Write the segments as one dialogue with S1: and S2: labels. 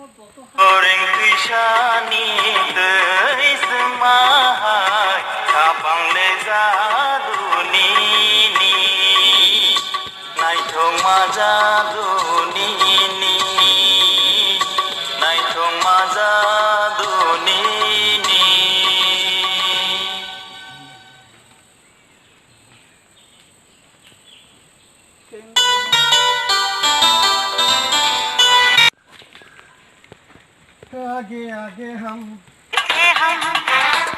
S1: Orang Krishani terismahai kapang leza dunini naithong maja dunini naithong maja dunini आगे आगे हम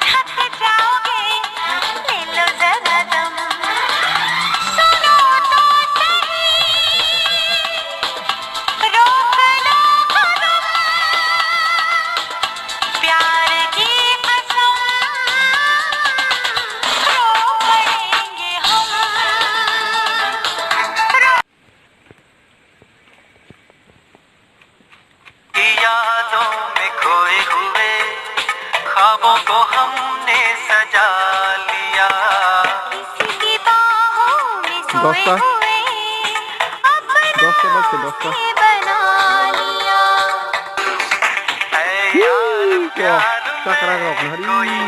S2: थक जाओगे ले लो जरा दम सुनो तो सही रोक लो कदम प्यार की कसम रो पड़ेंगे हम
S1: यादों में खोए हुए ख्वाबों को हमने सजा लिया
S2: किसी की बाहों में सोए हुए अपना बना लिया
S1: ऐ यार प्यार में कोई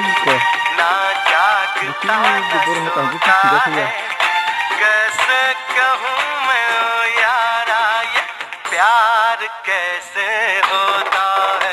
S1: ना जागता सोता है कैसे कहूँ मैं यारा ये प्यार कैसे होता है